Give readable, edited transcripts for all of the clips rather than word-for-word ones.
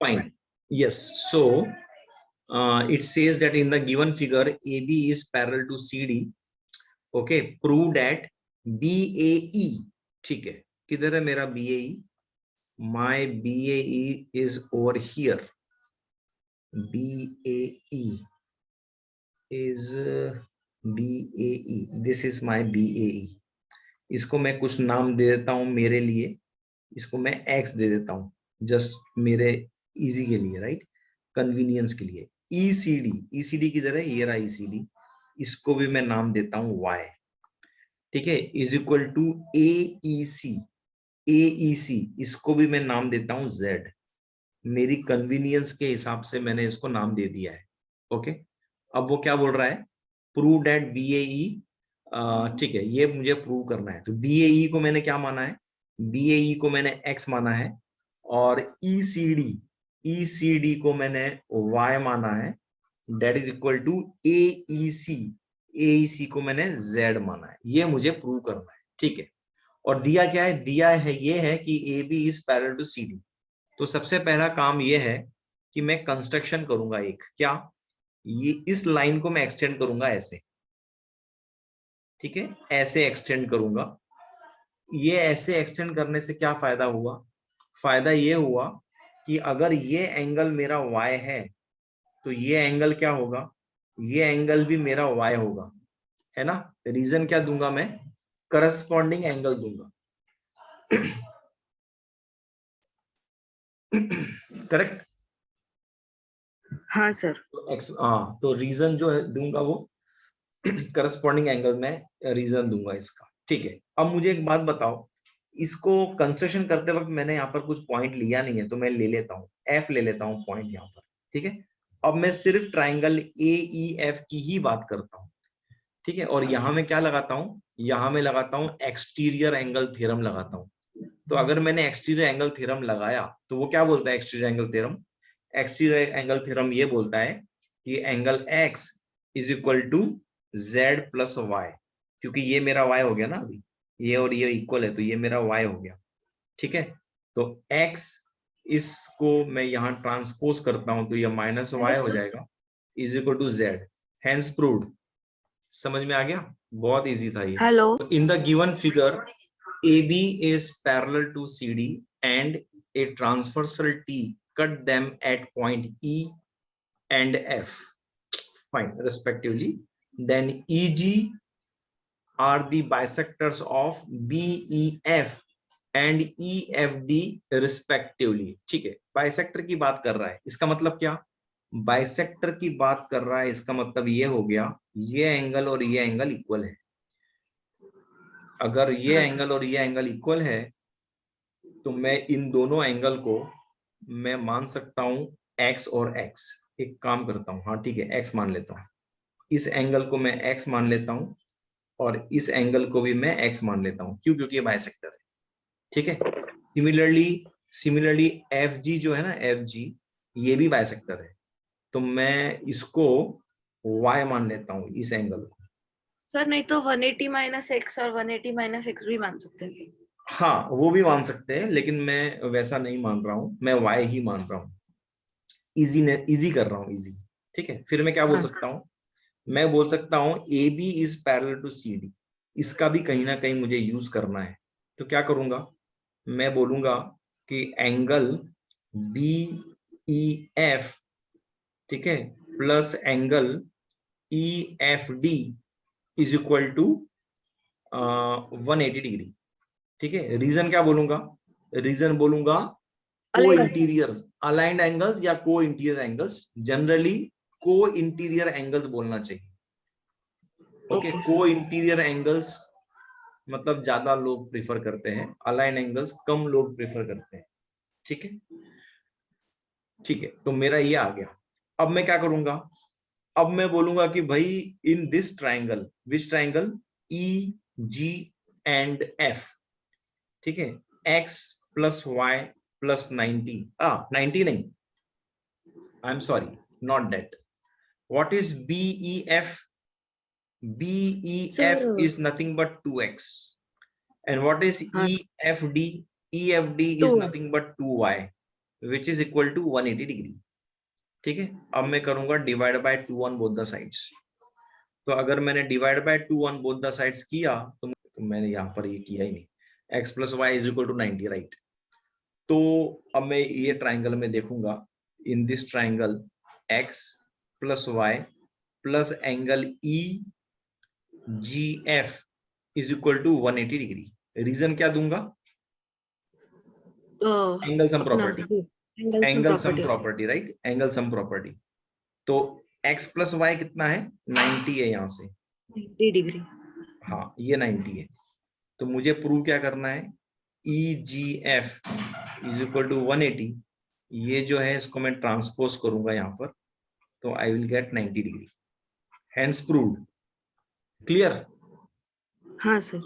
Fine. Yes. So it says that in the given figure, AB is parallel to CD. Okay. Prove that BAE. ठीक है. किधर है मेरा BAE? My BAE is over here. BAE is BAE. This is my BAE. इसको मैं कुछ नाम दे देता हूं मेरे लिए. इसको मैं X दे देता हूं जस्ट मेरे इजी के लिए, राइट, कन्वीनियंस के लिए. ECD किधर है? ये रहा ECD. इसको भी मैं नाम देता हूं Y. ठीक है. इज इक्वल टू AEC इसको भी मैं नाम देता हूं Z. मेरी कन्वीनियंस के हिसाब से मैंने इसको नाम दे दिया है. ओके. अब वो क्या बोल रहा है? Prove that BAE. ठीक है, ये मुझे प्रूव करना है. तो BAE को मैंने क्या माना है? BAE को मैंने X माना है और ECD को मैंने Y माना है. That is equal to AEC को मैंने Z माना है. ये मुझे प्रूव करना है. ठीक है. और दिया क्या है? दिया है ये है कि AB is parallel to CD. तो सबसे पहला काम ये है कि मैं कंस्ट्रक्शन करूंगा एक. क्या? ये इस लाइन को मैं एक्सटेंड करूंगा ऐसे. ठीक है, ऐसे एक्सटेंड करूंगा. ये ऐसे एक्सटेंड करने से क्या फायदा हुआ? फायदा ये हुआ कि अगर ये एंगल मेरा Y है तो ये एंगल क्या होगा? ये एंगल भी मेरा Y होगा, है ना. रीजन क्या दूंगा मैं? करस्पॉन्डिंग एंगल दूंगा. करेक्ट. हाँ सर. तो रीजन जो है दूंगा वो करस्पॉन्डिंग एंगल में रीजन दूंगा इसका. ठीक है. अब मुझे एक बात बताओ, इसको कंस्ट्रक्शन करते वक्त मैंने यहाँ पर कुछ पॉइंट लिया नहीं है तो मैं ले लेता हूँ, F ले लेता हूँ पॉइंट यहाँ पर. ठीक है. अब मैं सिर्फ ट्राइंगल AEF की ही बात करता हूँ. ठीक है. और यहाँ मैं क्या लगाता हूँ? यहाँ मैं लगाता हूँ एक्सटीरियर एंगल थ्योरम लगाता हूँ. तो अगर मैंने एक्सटीरियर एंगल थ्योरम लगाया तो वो क्या बोलता है? Exterior angle theorem. Exterior angle theorem ये बोलता है कि angle X is equal to Z plus Y. क्योंकि ये मेरा Y हो गया ना अभी, ये और ये इक्वल है तो ये मेरा Y हो गया. ठीक है. तो X इसको मैं यहाँ ट्रांसपोज करता हूं तो ये माइनस Y हो जाएगा is equal to Z. Hence proved. समझ में आ गया? बहुत इजी था ये. Hello. In the given figure AB is parallel to CD and a transversal T cut them at point E and F, fine, respectively. Then EG are the bisectors of BEF and EFD respectively. ठीक है. Bisector की बात कर रहा है, इसका मतलब क्या? बाइसेक्टर की बात कर रहा है, इसका मतलब ये हो गया ये एंगल और ये एंगल इक्वल है. अगर ये एंगल और ये एंगल इक्वल है तो मैं इन दोनों एंगल को मैं मान सकता हूं X और X. एक काम करता हूं, हाँ ठीक है, X मान लेता हूं. इस एंगल को मैं X मान लेता हूं और इस एंगल को भी मैं X मान लेता हूं. क्यों? क्योंकि ये बाइसेक्टर है. ठीक है. सिमिलरली FG जो है ना, FG ये भी बाइसेक्टर है तो मैं इसको Y मान लेता हूं, इस एंगल को. सर नहीं तो 180 माइनस एक्स और 180 माइनस एक्स भी मान सकते हैं. हाँ वो भी मान सकते हैं लेकिन मैं वैसा नहीं मान रहा हूं, मैं Y ही मान रहा हूं. इजी कर रहा हूं, इजी. ठीक है. फिर मैं क्या बोल सकता हूं? मैं बोल सकता हूं AB is parallel to CD. इसका भी कहीं ना कहीं मुझे यूज करना है तो क्या करूंगा? मैं बोलूंगा कि एंगल BEF, ठीक है, plus angle EFD is equal to 180 degree. ठीक है. रीजन क्या बोलूंगा? रीजन बोलूंगा को इंटीरियर अलाइंड एंगल्स या को इंटीरियर एंगल्स. जनरली को इंटीरियर एंगल्स बोलना चाहिए. ओके. को इंटीरियर एंगल्स मतलब ज्यादा लोग प्रिफर करते हैं, अलाइंड एंगल्स कम लोग प्रिफर करते हैं. ठीक है. ठीक है. तो मेरा ये आ गया. अब मैं क्या करूंगा? अब मैं बोलूंगा कि भाई इन this triangle, which triangle? EG and F. ठीक है. X plus Y plus 90. 90 नहीं, I am sorry, not that. What is BEF? BEF is nothing but 2x. And what is EFD? EFD is nothing but 2y. Which is equal to 180 degree. ठीक है, अब मैं करूंगा divide by 2 on both the sides. तो अगर मैंने divide by 2 on both the sides किया तो मैंने यहाँ पर ये किया ही नहीं, x plus Y is equal to 90, right. तो अब मैं ये ट्राइंगल में देखूंगा, in this triangle x plus Y plus angle EGF is equal to 180 degree. Reason क्या दूंगा? Angle sum property, angle sum property, right, angle sum property. तो x plus Y कितना है? 90 है, यहाँ से 90 डिग्री। हाँ, ये 90 है। तो मुझे प्रूव क्या करना है? EGF is equal to 180। ये जो है इसको मैं ट्रांसपोज करूंगा यहाँ पर, तो I will get 90 degree. Hence proved. Clear? हाँ sir.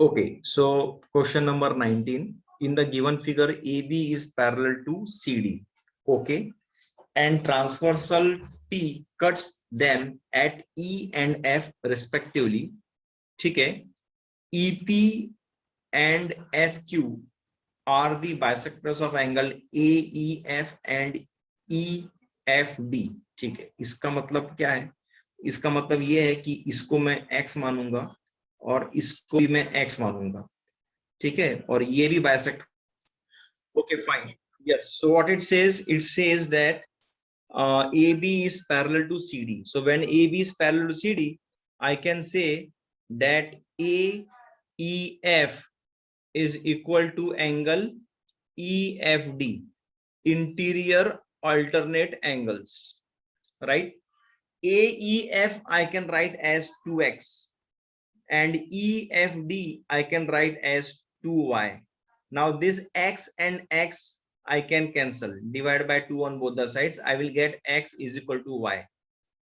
Okay, so question number 19. In the given figure, AB is parallel to CD. Okay, and transversal T cuts them at E and F respectively. ठीक है, EP and FQ are the bisectors of angle AEF and EFD. ठीक है, इसका मतलब क्या है? इसका मतलब ये है कि इसको मैं x मानूंगा और इसको भी मैं x मानूंगा। ठीक है, और ये भी bisect. Okay fine, yes. So what it says that AB is parallel to CD. So when AB is parallel to CD, I can say that AEF is equal to angle EFD, interior alternate angles, right? AEF I can write as 2x and EFD I can write as 2y. Now this x and x I can cancel, divide by 2 on both the sides, I will get x is equal to y.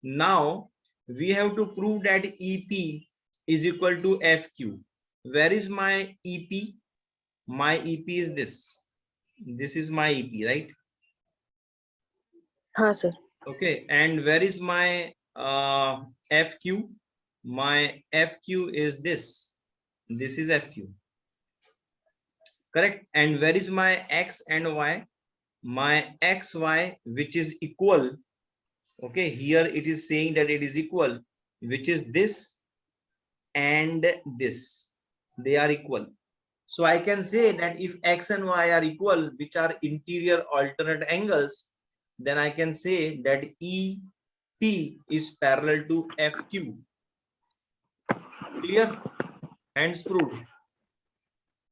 Now we have to prove that EP is equal to FQ. Where is my EP? My EP is this. This is my EP, right? हाँ sir. Okay, and where is my FQ? My FQ is this. This is FQ, correct? And where is my x and y? My xy, which is equal, okay, here it is saying that it is equal, which is this and this, they are equal. So I can say that if x and y are equal, which are interior alternate angles, then I can say that EP is parallel to FQ. Clear? Hence proved.